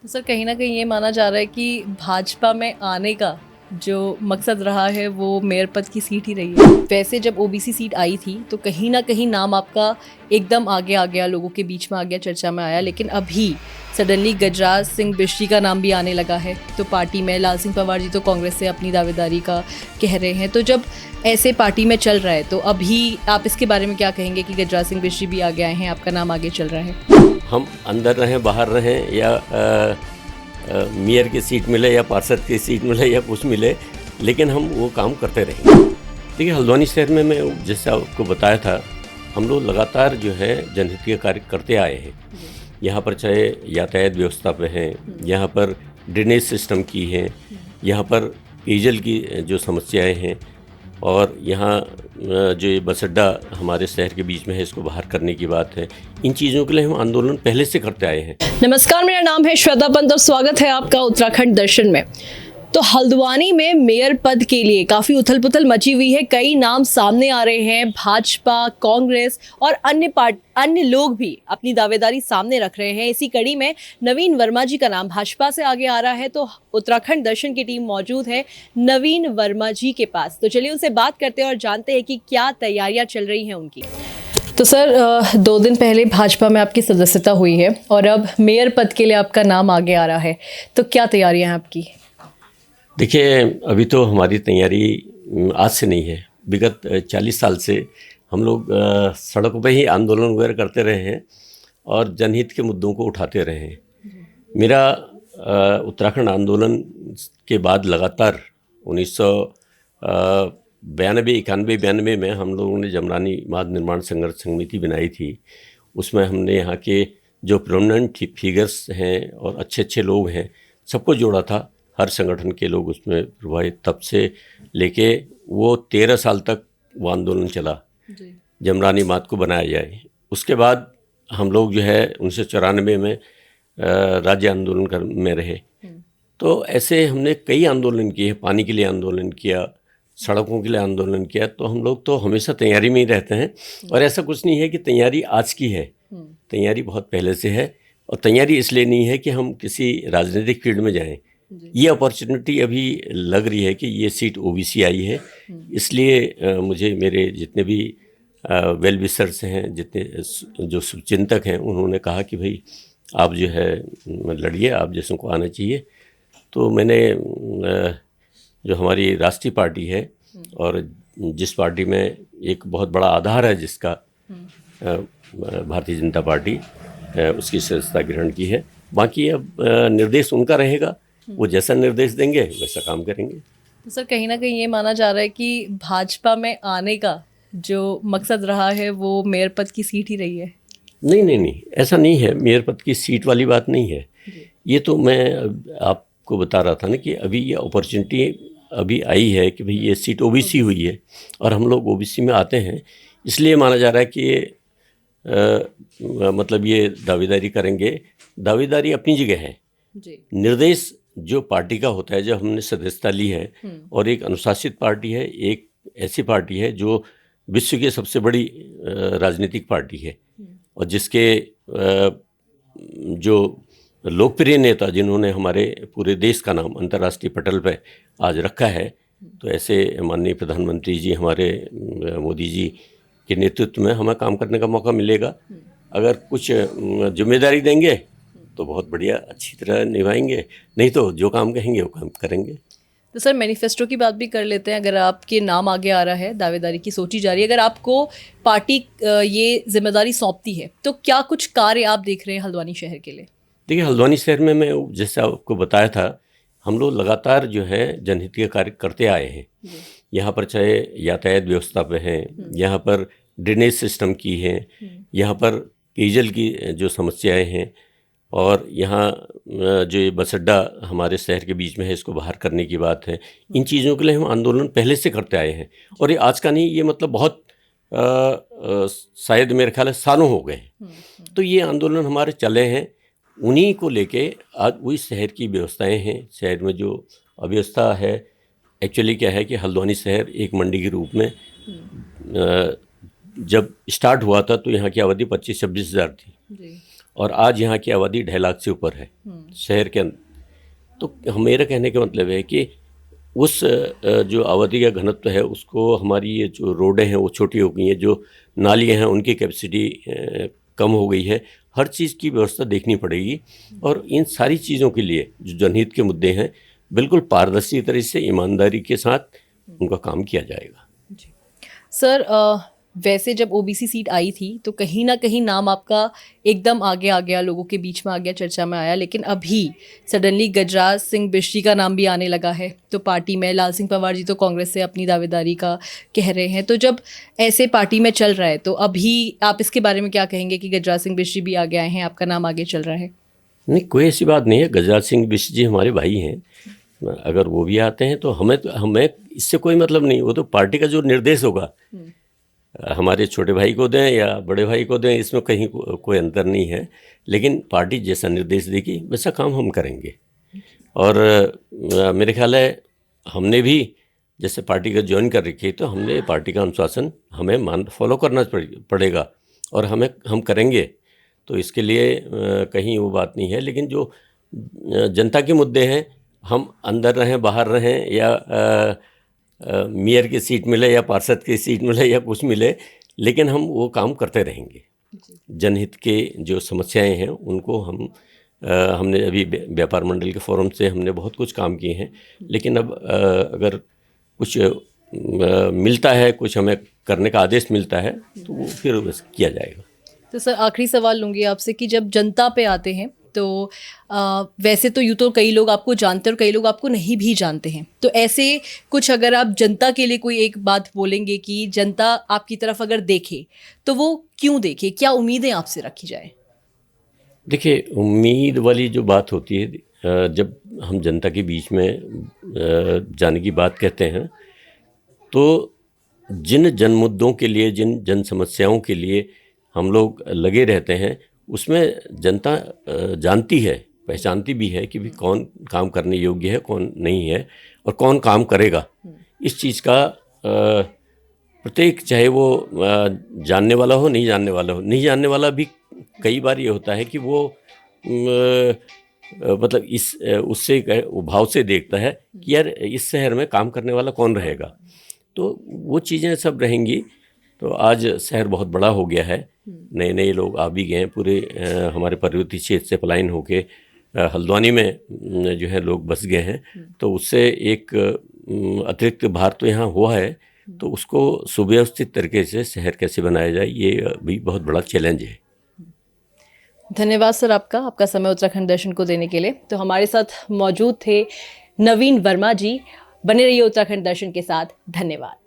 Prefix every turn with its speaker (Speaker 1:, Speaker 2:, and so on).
Speaker 1: Sir कहीं न कहीं ये माना जा रहा है कि भाजपा में आने का जो मकसद रहा है वो मेयर पद की सीट ही रही है। वैसे जब ओबीसी सीट आई थी तो कहीं न कहीं नाम आपका एकदम आगे आ गया, लोगों के बीच में आ गया, चर्चा में आया। लेकिन अभी सडनली गजराज सिंह बिश्ती का नाम भी आने लगा है। तो पार्टी में लाल सिंह पंवार जी तो कांग्रेस से अपनी दावेदारी का कह रहे हैं। तो जब ऐसे पार्टी में चल रहा है तो अभी आप इसके बारे में क्या कहेंगे कि गजराज सिंह बिश्ती भी आगे आए हैं, आपका नाम आगे चल रहा है?
Speaker 2: हम अंदर रहें बाहर रहें या मेयर की सीट मिले या पार्षद की सीट मिले या कुछ मिले, लेकिन हम वो काम करते रहेंगे। देखिए, हल्द्वानी शहर में मैं जैसे आपको बताया था, हम लोग लगातार जो है जनहित के कार्य करते आए हैं। यहाँ पर चाहे यातायात व्यवस्था पे हैं, यहाँ पर ड्रेनेज सिस्टम की हैं, यहाँ पर पेयजल की जो समस्याएं हैं, और यहाँ जो ये बस अड्डा हमारे शहर के बीच में है, इसको बाहर करने की बात है। इन चीज़ों के लिए हम आंदोलन पहले से करते आए हैं।
Speaker 1: नमस्कार, मेरा नाम है श्वेता पंत और स्वागत है आपका उत्तराखंड दर्शन में। तो हल्द्वानी में मेयर पद के लिए काफ़ी उथल पुथल मची हुई है। कई नाम सामने आ रहे हैं। भाजपा, कांग्रेस और अन्य लोग भी अपनी दावेदारी सामने रख रहे हैं। इसी कड़ी में नवीन वर्मा जी का नाम भाजपा से आगे आ रहा है। तो उत्तराखंड दर्शन की टीम मौजूद है नवीन वर्मा जी के पास। तो चलिए उनसे बात करते हैं और जानते हैं कि क्या तैयारियां चल रही हैं उनकी। तो सर 2 दिन पहले भाजपा में आपकी सदस्यता हुई है और अब मेयर पद के लिए आपका नाम आगे आ रहा है। तो क्या तैयारियां हैं आपकी?
Speaker 2: देखिए, अभी तो हमारी तैयारी आज से नहीं है। विगत 40 साल से हम लोग सड़कों पे ही आंदोलन वगैरह करते रहे हैं और जनहित के मुद्दों को उठाते रहे हैं। मेरा उत्तराखंड आंदोलन के बाद लगातार 1992 में हम लोगों ने जमरानी मार्ग निर्माण संघर्ष समिति बनाई थी। उसमें हमने यहाँ के जो प्रोमिनेंट फिगर्स हैं और अच्छे अच्छे लोग हैं, सबको जोड़ा था। हर संगठन के लोग उसमें प्रभावित, तब से लेके वो 13 साल तक वो आंदोलन चला जमरानी मार्ग को बनाया जाए। उसके बाद हम लोग जो है 1994 में राज्य आंदोलन में रहे। तो ऐसे हमने कई आंदोलन किए, पानी के लिए आंदोलन किया, सड़कों के लिए आंदोलन किया। तो हम लोग तो हमेशा तैयारी में ही रहते हैं। और ऐसा कुछ नहीं है कि तैयारी आज की है, तैयारी बहुत पहले से है। और तैयारी इसलिए नहीं है कि हम किसी राजनीतिक फील्ड में जाएं। ये अपॉर्चुनिटी अभी लग रही है कि ये सीट ओबीसी आई है, इसलिए मुझे मेरे जितने भी वेल विशर्स हैं, जितने जो शुभचिंतक हैं, उन्होंने कहा कि भाई आप जो है लड़िए, आप जैसों को आना चाहिए। तो मैंने जो हमारी राष्ट्रीय पार्टी है और जिस पार्टी में एक बहुत बड़ा आधार है जिसका, भारतीय जनता पार्टी, उसकी सदस्यता ग्रहण की है। बाकी अब निर्देश उनका रहेगा, वो जैसा निर्देश देंगे वैसा काम करेंगे।
Speaker 1: तो सर कहीं ना कहीं ये माना जा रहा है कि भाजपा में आने का जो मकसद रहा है वो मेयर पद की सीट ही रही है।
Speaker 2: नहीं, ऐसा नहीं है। मेयर पद की सीट वाली बात नहीं है। ये तो मैं आपको बता रहा था ना कि अभी ये अपॉर्चुनिटी अभी आई है कि भाई ये सीट ओबीसी हुई है और हम लोग ओबीसी में आते हैं, इसलिए माना जा रहा है कि ये मतलब ये दावेदारी करेंगे। दावेदारी अपनी जगह है जी। निर्देश जो पार्टी का होता है, जब हमने सदस्यता ली है और एक अनुशासित पार्टी है, एक ऐसी पार्टी है जो विश्व की सबसे बड़ी राजनीतिक पार्टी है और जिसके जो लोकप्रिय नेता जिन्होंने हमारे पूरे देश का नाम अंतर्राष्ट्रीय पटल पर आज रखा है, तो ऐसे माननीय प्रधानमंत्री जी हमारे मोदी जी के नेतृत्व में हमें काम करने का मौका मिलेगा। अगर कुछ जिम्मेदारी देंगे तो बहुत बढ़िया, अच्छी तरह निभाएंगे, नहीं तो जो काम कहेंगे वो काम करेंगे।
Speaker 1: तो सर मैनिफेस्टो की बात भी कर लेते हैं। अगर आपके नाम आगे आ रहा है, दावेदारी की सोची जा रही है, अगर आपको पार्टी ये जिम्मेदारी सौंपती है तो क्या कुछ कार्य आप देख रहे हैं हल्द्वानी शहर के लिए? देखिए,
Speaker 2: हल्द्वानी शहर में मैं जैसे आपको बताया था, हम लोग लगातार जो है जनहित के कार्य करते आए हैं। यहाँ पर चाहे यातायात व्यवस्था पे हैं, यहाँ पर ड्रेनेज सिस्टम की हैं, यहाँ पर पेयजल की जो समस्याएँ हैं, और यहाँ जो ये बस अड्डा हमारे शहर के बीच में है, इसको बाहर करने की बात है। इन चीज़ों के लिए हम आंदोलन पहले से करते आए हैं और ये आज का नहीं, ये मतलब बहुत शायद मेरे ख्याल है सालों हो गए। तो ये आंदोलन हमारे चले हैं, उन्हीं को लेके आज वही शहर की व्यवस्थाएं हैं। शहर में जो अव्यवस्था है, एक्चुअली क्या है कि हल्द्वानी शहर एक मंडी के रूप में जब स्टार्ट हुआ था तो यहाँ की आबादी 25-26 हज़ार थी और आज यहाँ की आबादी 2.5 लाख से ऊपर है शहर के अंदर। तो मेरा कहने का मतलब है कि उस जो आबादी का घनत्व है उसको हमारी ये जो रोडें हैं वो छोटी हो गई हैं, जो नालियाँ हैं उनकी कैपेसिटी कम हो गई है। हर चीज़ की व्यवस्था देखनी पड़ेगी और इन सारी चीज़ों के लिए जो जनहित के मुद्दे हैं बिल्कुल पारदर्शी तरह से ईमानदारी के साथ उनका काम किया जाएगा।
Speaker 1: सर वैसे जब ओबीसी सीट आई थी तो कहीं ना कहीं नाम आपका एकदम आगे आ गया, लोगों के बीच में आ गया, चर्चा में आया, लेकिन अभी सडनली गजराज सिंह बिश्री का नाम भी आने लगा है। तो पार्टी में लाल सिंह पंवार जी तो कांग्रेस से अपनी दावेदारी का कह रहे हैं, तो जब ऐसे पार्टी में चल रहा है तो अभी आप इसके बारे में क्या कहेंगे कि गजराज सिंह बिश्री भी आगे आए हैं, आपका नाम आगे चल रहा है?
Speaker 2: नहीं, कोई ऐसी बात नहीं है। गजराज सिंह बिश्री जी हमारे भाई हैं, अगर वो भी आते हैं तो हमें इससे कोई मतलब नहीं। वो तो पार्टी का जो निर्देश होगा, हमारे छोटे भाई को दें या बड़े भाई को दें, इसमें कहीं कोई अंतर नहीं है। लेकिन पार्टी जैसा निर्देश देगी वैसा काम हम करेंगे। और मेरे ख्याल है हमने भी जैसे पार्टी का ज्वाइन कर रखी है तो हमने पार्टी का अनुशासन हमें फॉलो करना पड़ेगा और हम करेंगे। तो इसके लिए कहीं वो बात नहीं है। लेकिन जो जनता के मुद्दे हैं, हम अंदर रहें बाहर रहें या मेयर की सीट मिले या पार्षद की सीट मिले या कुछ मिले, लेकिन हम वो काम करते रहेंगे। जनहित के जो समस्याएं हैं उनको हमने अभी व्यापार मंडल के फोरम से हमने बहुत कुछ काम किए हैं। लेकिन अब अगर कुछ मिलता है, कुछ हमें करने का आदेश मिलता है तो वो फिर किया जाएगा।
Speaker 1: तो सर आखिरी सवाल लूँगी आपसे कि जब जनता पे आते हैं तो वैसे तो यूँ तो कई लोग आपको जानते हैं और कई लोग आपको नहीं भी जानते हैं, तो ऐसे कुछ अगर आप जनता के लिए कोई एक बात बोलेंगे कि जनता आपकी तरफ अगर देखे तो वो क्यों देखे, क्या उम्मीदें आपसे रखी जाए?
Speaker 2: देखिए, उम्मीद वाली जो बात होती है, जब हम जनता के बीच में जाने की बात कहते हैं तो जिन जन मुद्दों के लिए, जिन जन समस्याओं के लिए हम लोग लगे रहते हैं उसमें जनता जानती है, पहचानती भी है कि भी कौन काम करने योग्य है, कौन नहीं है और कौन काम करेगा। इस चीज़ का प्रत्येक, चाहे वो जानने वाला हो, नहीं जानने वाला हो, नहीं जानने वाला भी कई बार ये होता है कि वो मतलब उससे भाव से देखता है कि यार इस शहर में काम करने वाला कौन रहेगा। तो वो चीज़ें सब रहेंगी। तो आज शहर बहुत बड़ा हो गया है, नए नए लोग आ भी गए हैं, पूरे हमारे पर्वतीय क्षेत्र से पलायन होके हल्द्वानी में जो है लोग बस गए हैं। तो उससे एक अतिरिक्त भार तो यहाँ हुआ है, तो उसको सुव्यवस्थित तरीके से शहर कैसे बनाया जाए ये भी बहुत बड़ा चैलेंज है।
Speaker 1: धन्यवाद सर आपका समय उत्तराखंड दर्शन को देने के लिए। तो हमारे साथ मौजूद थे नवीन वर्मा जी। बने रहिए उत्तराखंड दर्शन के साथ। धन्यवाद।